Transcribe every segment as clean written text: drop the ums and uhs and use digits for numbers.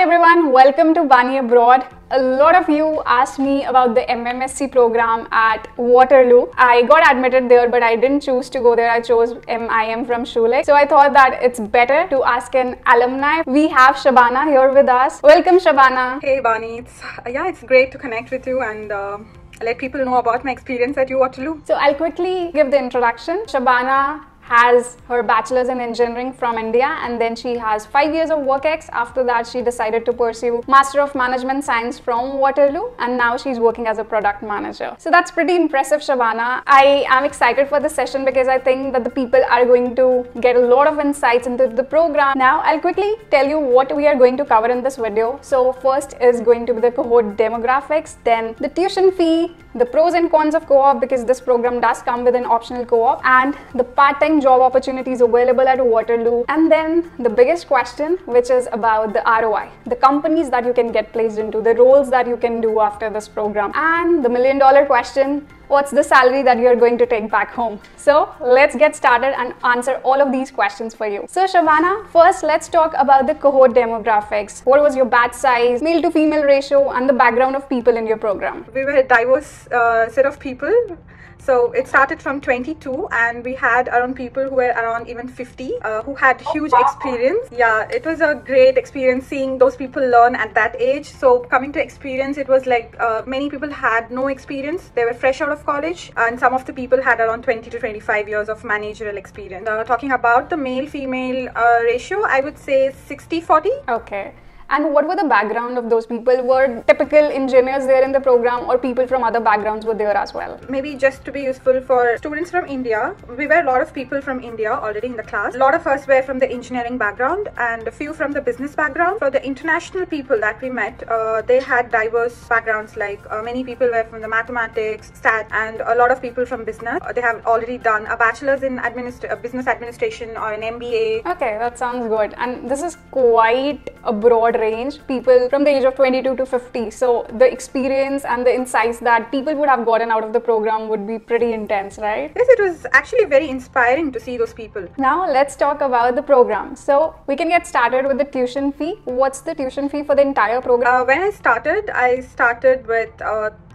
Hi everyone, welcome to Bani Abroad. A lot of you asked me about the MMSC program at Waterloo. I got admitted there, but I didn't choose to go there. I chose MIM from Shule. So I thought that it's better to ask an alumni. We have Shabana here with us. Welcome, Shabana. Hey Bani, it's great to connect with you and let people know about my experience at Waterloo. So I'll quickly give the introduction. Shabana has her bachelor's in engineering from India, and then she has 5 years of work ex. After that, she decided to pursue Master of Management Science from Waterloo, and now she's working as a product manager. So that's pretty impressive, Shabana. I am excited for this session because I think that the people are going to get a lot of insights into the program. Now, I'll quickly tell you what we are going to cover in this video. So first is going to be the cohort demographics, then the tuition fee, the pros and cons of co-op, because this program does come with an optional co-op, and the part-time job opportunities available at Waterloo, and then the biggest question, which is about the ROI, the companies that you can get placed into, the roles that you can do after this program, and the million-dollar question, what's the salary that you're going to take back home? So let's get started and answer all of these questions for you. So Shabana, first let's talk about the cohort demographics. What was your batch size, male to female ratio, and the background of people in your program? We were a diverse set of people. So it started from 22 and we had around people who were around even 50 who had huge experience. Yeah, it was a great experience seeing those people learn at that age. So coming to experience, it was like many people had no experience. They were fresh out of college, and some of the people had around 20 to 25 years of managerial experience. Talking about the male-female ratio, I would say 60-40. Okay. And what were the background of those people? Were typical engineers there in the program, or people from other backgrounds were there as well? Maybe just to be useful for students from India, we were a lot of people from India already in the class. A lot of us were from the engineering background and a few from the business background. For the international people that we met, they had diverse backgrounds, like many people were from the mathematics, stat, and a lot of people from business. They have already done a bachelor's in business administration or an MBA. Okay, that sounds good. And this is quite a broad range, people from the age of 22 to 50. So the experience and the insights that people would have gotten out of the program would be pretty intense, right? Yes, it was actually very inspiring to see those people. Now let's talk about the program. So we can get started with the tuition fee. What's the tuition fee for the entire program? When I started with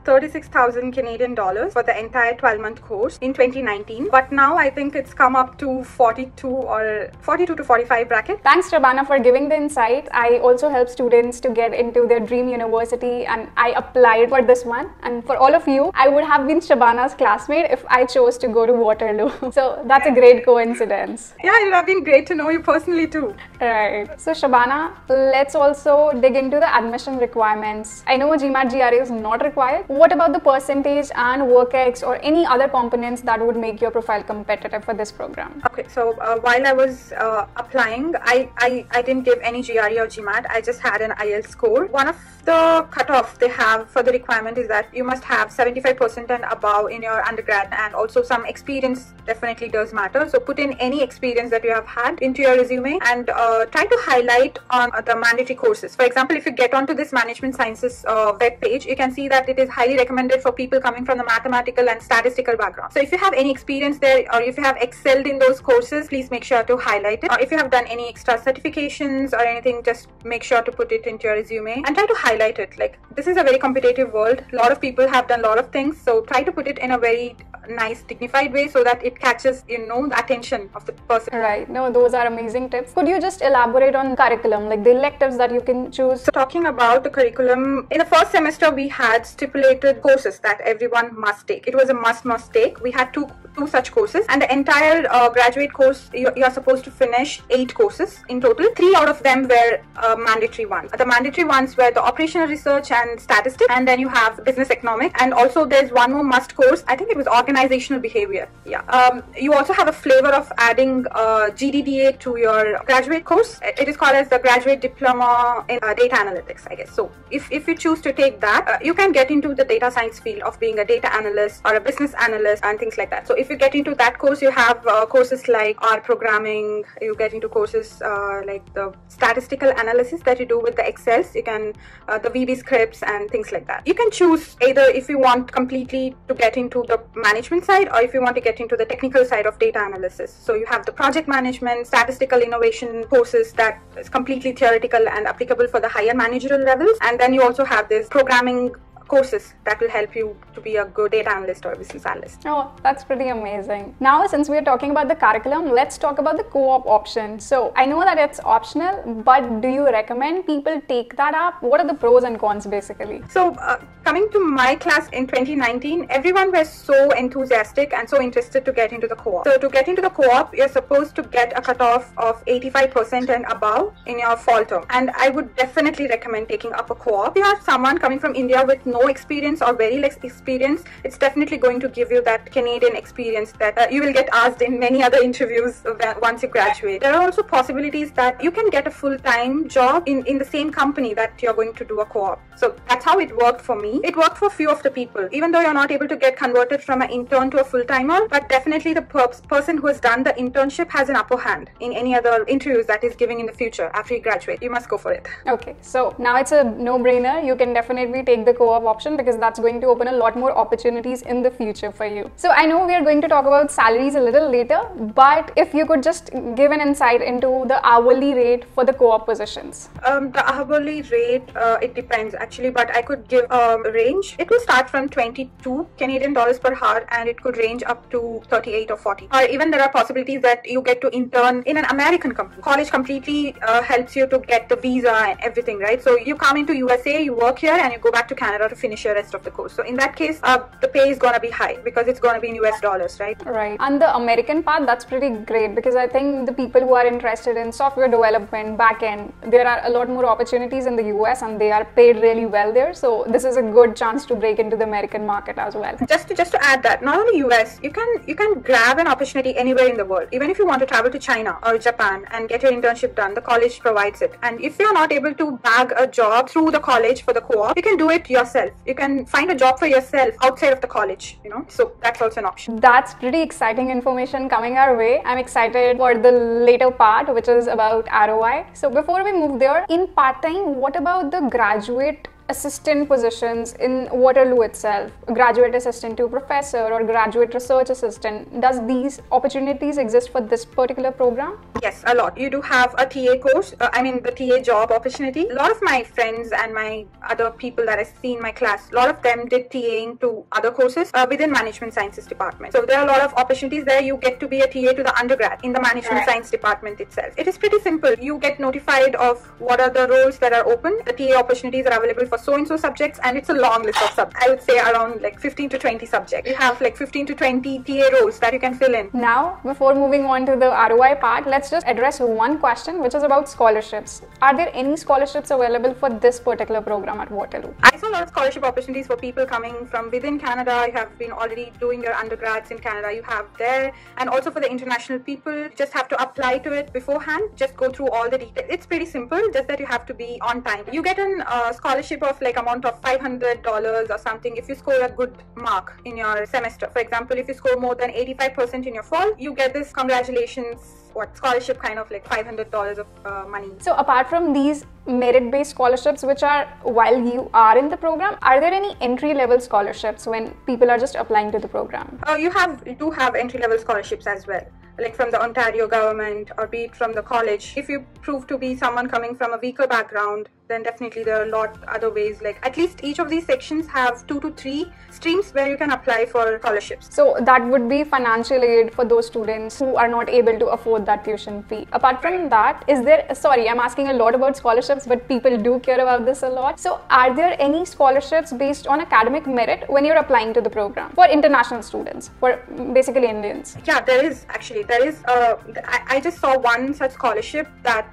36,000 Canadian dollars for the entire 12-month course in 2019. But now I think it's come up to 42 to 45 bracket. Thanks, Shabana, for giving the insight. I also help students to get into their dream university, and I applied for this one. And for all of you, I would have been Shabana's classmate if I chose to go to Waterloo. So that's a great coincidence. Yeah, it would have been great to know you personally too. Right. So Shabana, let's also dig into the admission requirements. I know GMAT GRE is not required. What about the percentage and work ex or any other components that would make your profile competitive for this program? Okay, so while I was applying, I didn't give any GRE or GMAT. I just had an IELTS score. One of the cutoff they have for the requirement is that you must have 75% and above in your undergrad, and also some experience definitely does matter. So put in any experience that you have had into your resume, and try to highlight on the mandatory courses. For example, if you get onto this management sciences web page, you can see that it is highly recommended for people coming from the mathematical and statistical background. So if you have any experience there, or if you have excelled in those courses, please make sure to highlight it. Or if you have done any extra certifications or anything, just make sure to put it into your resume and try to highlight it. Like, this is a very competitive world. A lot of people have done a lot of things, so try to put it in a very nice, dignified way so that it catches, the attention of the person. Right. No, those are amazing tips. Could you just elaborate on curriculum, like the electives that you can choose? So talking about the curriculum, in the first semester we had stipulated courses that everyone must take. It was a must take. We had two such courses, and the entire graduate course, you are supposed to finish 8 courses in total. 3 out of them were mandatory ones. The mandatory ones were the operational research and statistics, and then you have business economics, and also there's one more must course. I think it was organizational behavior. Yeah. You also have a flavor of adding GDDA to your graduate course. It is called as the graduate diploma in data analytics, I guess. So if you choose to take that, you can get into the data science field of being a data analyst or a business analyst and things like that. So if you get into that course, you have courses like R programming, you get into courses like the statistical analysis that you do with the Excels, you can the VB scripts and things like that. You can choose either if you want completely to get into the management side, or if you want to get into the technical side of data analysis. So you have the project management, statistical innovation courses that is completely theoretical and applicable for the higher managerial levels, and then you also have this programming courses that will help you to be a good data analyst or business analyst. Oh, that's pretty amazing. Now, since we're talking about the curriculum, let's talk about the co-op option. So I know that it's optional, but do you recommend people take that up? What are the pros and cons basically? So coming to my class in 2019, everyone was so enthusiastic and so interested to get into the co-op. So to get into the co-op, you're supposed to get a cutoff of 85% and above in your fall term. And I would definitely recommend taking up a co-op. If you have someone coming from India with no experience or very less experience, it's definitely going to give you that Canadian experience that you will get asked in many other interviews once you graduate. There are also possibilities that you can get a full-time job in the same company that you're going to do a co-op. So that's how it worked for me. It worked for few of the people, even though you're not able to get converted from an intern to a full-timer, but definitely the person who has done the internship has an upper hand in any other interviews that is giving in the future after you graduate. You must go for it. Okay, so now it's a no-brainer. You can definitely take the co-op option because that's going to open a lot more opportunities in the future for you. So I know we are going to talk about salaries a little later, but if you could just give an insight into the hourly rate for the co-op positions. The hourly rate, it depends actually, but I could give a range. It will start from 22 Canadian dollars per hour and it could range up to 38 or 40. Or even there are possibilities that you get to intern in an American company. College completely helps you to get the visa and everything, right? So you come into USA, you work here and you go back to Canada to finish your rest of the course. So in that case, the pay is gonna be high because it's gonna be in US dollars, right? Right. And the American part, that's pretty great because I think the people who are interested in software development, backend, there are a lot more opportunities in the US and they are paid really well there. So this is a good chance to break into the American market as well. Just to add that, not only US, you can grab an opportunity anywhere in the world. Even if you want to travel to China or Japan and get your internship done, the college provides it. And if you're not able to bag a job through the college for the co-op, you can do it yourself. You can find a job for yourself outside of the college, you know, so that's also an option. That's pretty exciting information coming our way. I'm excited for the later part, which is about ROI. So before we move there, in part-time, what about the graduate assistant positions in Waterloo itself, graduate assistant to professor or graduate research assistant? Does these opportunities exist for this particular program? Yes, a lot. You do have a TA course, the TA job opportunity. A lot of my friends and my other people that I see in my class, a lot of them did TAing to other courses within management sciences department. So there are a lot of opportunities there. You get to be a TA to the undergrad in the management science department itself. It is pretty simple. You get notified of what are the roles that are open. The TA opportunities are available for so-and-so subjects, and it's a long list of subjects. I would say around like 15 to 20 subjects. You have like 15 to 20 TA roles that you can fill in. Now, before moving on to the ROI part, let's just address one question, which is about scholarships. Are there any scholarships available for this particular program at Waterloo? I saw a lot of scholarship opportunities for people coming from within Canada. You have been already doing your undergrads in Canada. You have there, and also for the international people, you just have to apply to it beforehand. Just go through all the details. It's pretty simple, just that you have to be on time. You get a scholarship of like amount of $500 or something if you score a good mark in your semester. For example, if you score more than 85% in your fall, you get this congratulations scholarship, kind of like $500 of money. So apart from these merit-based scholarships which are while you are in the program, are there any entry-level scholarships when people are just applying to the program? You do have entry-level scholarships as well, like from the Ontario government or be it from the college. If you prove to be someone coming from a weaker background, then definitely there are a lot other ways. Like at least each of these sections have 2 to 3 streams where you can apply for scholarships. So that would be financial aid for those students who are not able to afford that tuition fee. Apart from that, is there, sorry, I'm asking a lot about scholarships, but people do care about this a lot. So are there any scholarships based on academic merit when you're applying to the program for international students, for basically Indians? Yeah, there is actually. There is. I just saw one such scholarship that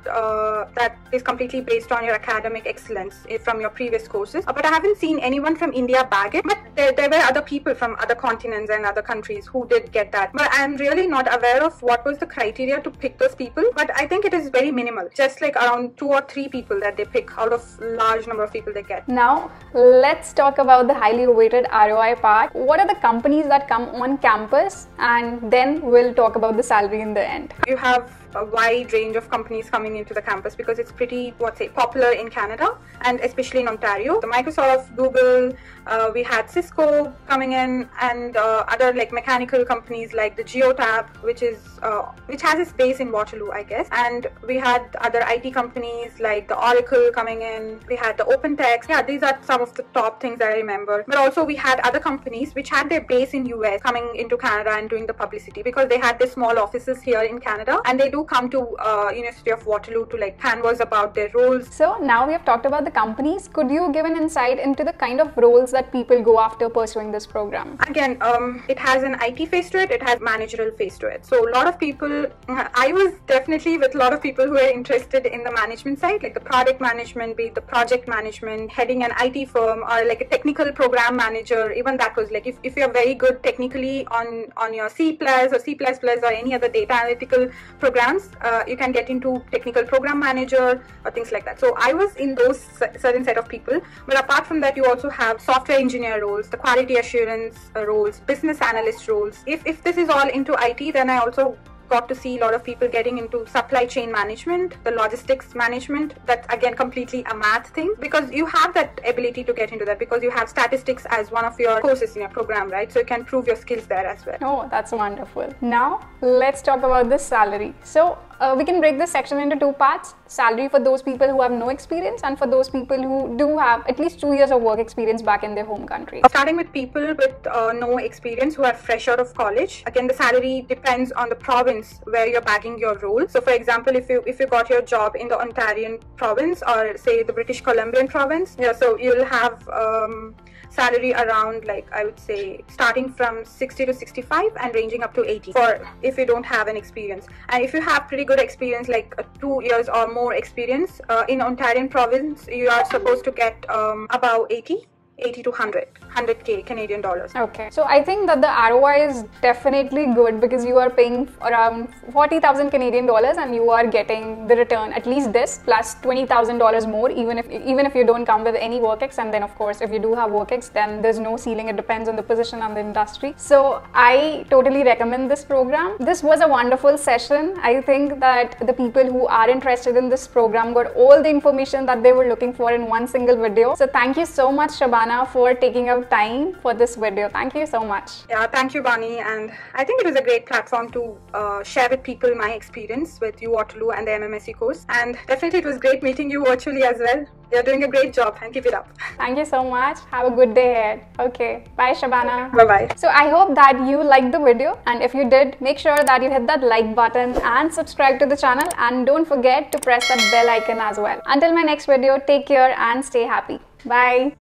is completely based on your academic excellence from your previous courses. But I haven't seen anyone from India bag it. But there were other people from other continents and other countries who did get that. But I'm really not aware of what was the criteria easier to pick those people, but I think it is very minimal, just like around 2 or 3 people that they pick out of large number of people they get. Now let's talk about the highly awaited ROI part. What are the companies that come on campus, and then we'll talk about the salary in the end. You have a wide range of companies coming into the campus because it's pretty, popular in Canada and especially in Ontario. The Microsoft, Google, we had Cisco coming in, and other like mechanical companies like the Geotab, which has its base in Waterloo, I guess. And we had other IT companies like the Oracle coming in. We had the OpenText. Yeah, these are some of the top things that I remember. But also we had other companies which had their base in US coming into Canada and doing the publicity because they had their small offices here in Canada, and they do come to University of Waterloo to like canvas about their roles. So now we have talked about the companies. Could you give an insight into the kind of roles that people go after pursuing this program? Again, it has an IT face to it, it has managerial face to it. So a lot of people, I was definitely with a lot of people who are interested in the management side, like the product management, be it the project management, heading an IT firm, or like a technical program manager. Even that was like, if you're very good technically on your C++ or C++ or any other data analytical programs, you can get into technical program manager or things like that. So I was in those certain set of people. But apart from that, you also have software engineer roles, the quality assurance roles, business analyst roles. If this is all into IT, then I also got to see a lot of people getting into supply chain management, the logistics management. That's again completely a math thing, because you have that ability to get into that because you have statistics as one of your courses in your program, right? So you can prove your skills there as well. Oh, that's wonderful. Now let's talk about the salary. So we can break this section into 2 parts: salary for those people who have no experience, and for those people who do have at least 2 years of work experience back in their home country. Starting with people with no experience who are fresh out of college, again the salary depends on the province where you're bagging your role. So for example, if you got your job in the Ontarian province, or say the British Columbian province, yeah, so you'll have salary around, like I would say, starting from 60 to 65 and ranging up to 80 for if you don't have an experience. And if you have pretty good experience, like 2 years or more experience in Ontarian province, you are supposed to get about 80 to 100k Canadian dollars. Okay, so I think that the ROI is definitely good because you are paying around 40,000 Canadian dollars and you are getting the return, at least this plus $20,000 more, even if you don't come with any WorkX. And then of course, if you do have WorkX, then there's no ceiling. It depends on the position and the industry. So I totally recommend this program. This was a wonderful session. I think that the people who are interested in this program got all the information that they were looking for in one single video. So thank you so much, Shabana, for taking up time for this video. Thank you so much. Yeah, thank you, Bani. And I think it was a great platform to share with people my experience with U Waterloo and the MMSC course. And definitely it was great meeting you virtually as well. You're doing a great job, and keep it up. Thank you so much. Have a good day ahead. Okay, bye Shabana. Bye-bye. So I hope that you liked the video, and if you did, make sure that you hit that like button and subscribe to the channel, and don't forget to press that bell icon as well. Until my next video, take care and stay happy. Bye.